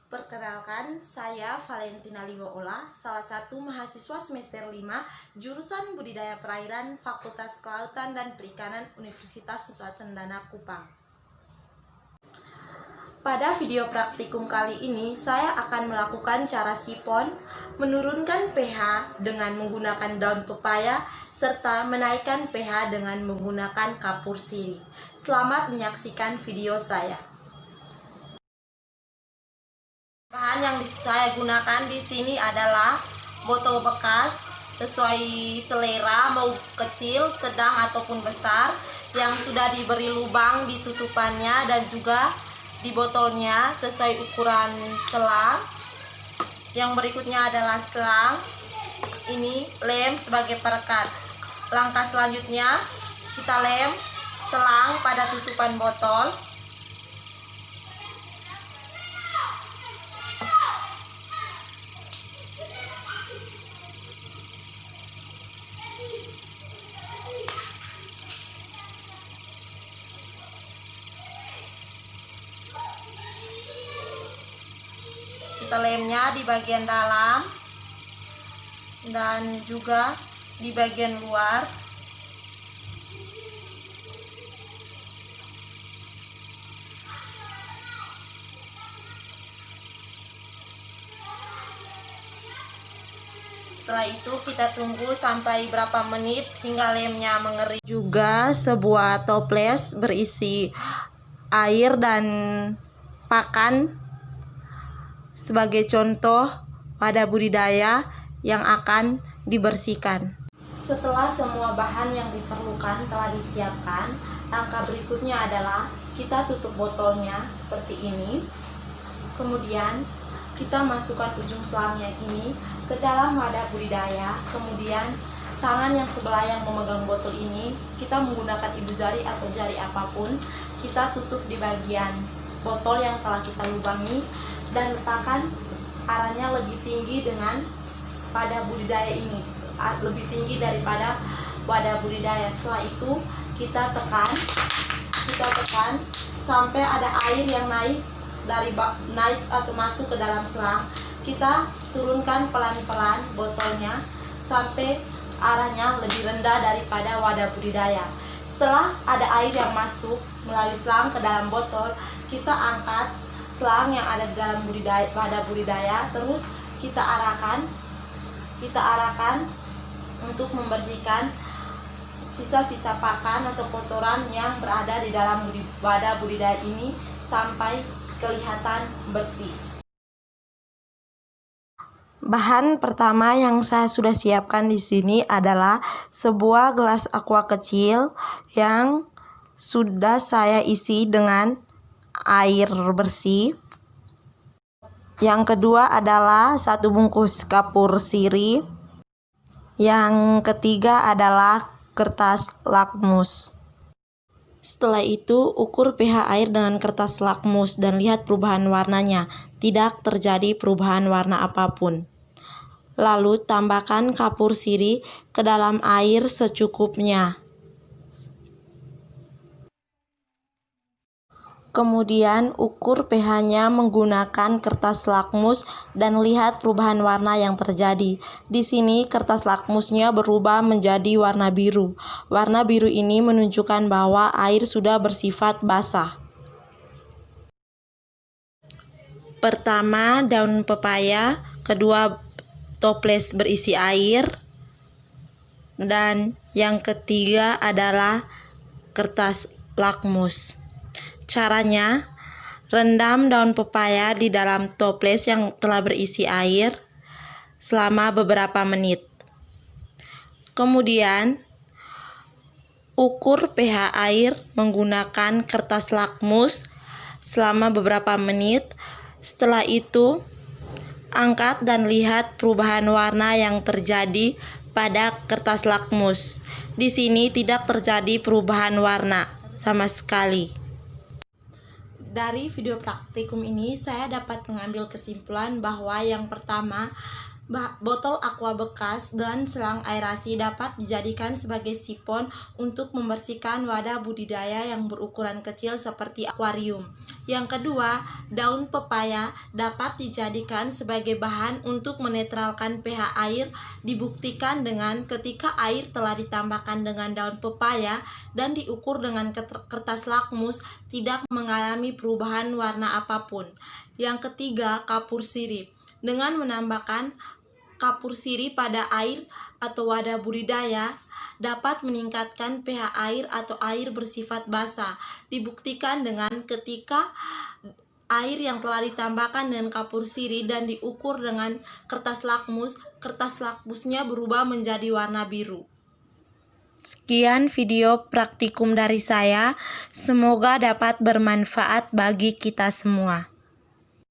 Perkenalkan, saya Valentina Liwoola, salah satu mahasiswa semester 5 jurusan Budidaya Perairan Fakultas Kelautan dan Perikanan Universitas Nusa Cendana Kupang. Pada video praktikum kali ini, saya akan melakukan cara sipon, menurunkan pH dengan menggunakan daun pepaya, serta menaikkan pH dengan menggunakan kapur sirih. Selamat menyaksikan video saya. Bahan yang saya gunakan di sini adalah botol bekas sesuai selera, mau kecil, sedang ataupun besar, yang sudah diberi lubang di tutupannya dan juga di botolnya sesuai ukuran selang. Yang berikutnya adalah selang. Ini lem sebagai perekat. Langkah selanjutnya kita lem selang pada tutupan botol. Kita lemnya di bagian dalam dan juga di bagian luar. Setelah itu kita tunggu sampai berapa menit hingga lemnya mengering. Juga sebuah toples berisi air dan pakan sebagai contoh wadah budidaya yang akan dibersihkan. Setelah semua bahan yang diperlukan telah disiapkan, langkah berikutnya adalah kita tutup botolnya seperti ini. Kemudian kita masukkan ujung selangnya ini ke dalam wadah budidaya. Kemudian tangan yang sebelah yang memegang botol ini, kita menggunakan ibu jari atau jari apapun, kita tutup di bagian botol yang telah kita lubangi dan letakkan arahnya lebih tinggi dengan wadah budidaya ini, lebih tinggi daripada wadah budidaya. Setelah itu kita tekan sampai ada air yang naik atau masuk ke dalam selang. Kita turunkan pelan-pelan botolnya sampai arahnya lebih rendah daripada wadah budidaya. Setelah ada air yang masuk melalui selang ke dalam botol, kita angkat selang yang ada di dalam wadah budidaya, terus kita arahkan untuk membersihkan sisa-sisa pakan atau kotoran yang berada di dalam wadah budidaya ini sampai kelihatan bersih. Bahan pertama yang saya sudah siapkan di sini adalah sebuah gelas aqua kecil yang sudah saya isi dengan air bersih. Yang kedua adalah 1 bungkus kapur sirih. Yang ketiga adalah kertas lakmus. Setelah itu ukur pH air dengan kertas lakmus dan lihat perubahan warnanya. Tidak terjadi perubahan warna apapun. Lalu tambahkan kapur sirih ke dalam air secukupnya. Kemudian ukur pH-nya menggunakan kertas lakmus dan lihat perubahan warna yang terjadi. Di sini kertas lakmusnya berubah menjadi warna biru. Warna biru ini menunjukkan bahwa air sudah bersifat basah. Pertama daun pepaya, kedua toples berisi air, dan yang ketiga adalah kertas lakmus. Caranya, rendam daun pepaya di dalam toples yang telah berisi air selama beberapa menit. Kemudian, ukur pH air menggunakan kertas lakmus selama beberapa menit. Setelah itu, angkat dan lihat perubahan warna yang terjadi pada kertas lakmus. Di sini tidak terjadi perubahan warna sama sekali. Dari video praktikum ini saya dapat mengambil kesimpulan bahwa yang pertama, Botol aqua bekas dan selang aerasi dapat dijadikan sebagai sipon untuk membersihkan wadah budidaya yang berukuran kecil seperti akuarium. Yang kedua, daun pepaya dapat dijadikan sebagai bahan untuk menetralkan pH air. Dibuktikan dengan ketika air telah ditambahkan dengan daun pepaya dan diukur dengan kertas lakmus tidak mengalami perubahan warna apapun. Yang ketiga, kapur sirih. Dengan menambahkan kapur sirih pada air atau wadah budidaya dapat meningkatkan pH air atau air bersifat basa. Dibuktikan dengan ketika air yang telah ditambahkan dengan kapur sirih dan diukur dengan kertas lakmusnya berubah menjadi warna biru. Sekian video praktikum dari saya. Semoga dapat bermanfaat bagi kita semua.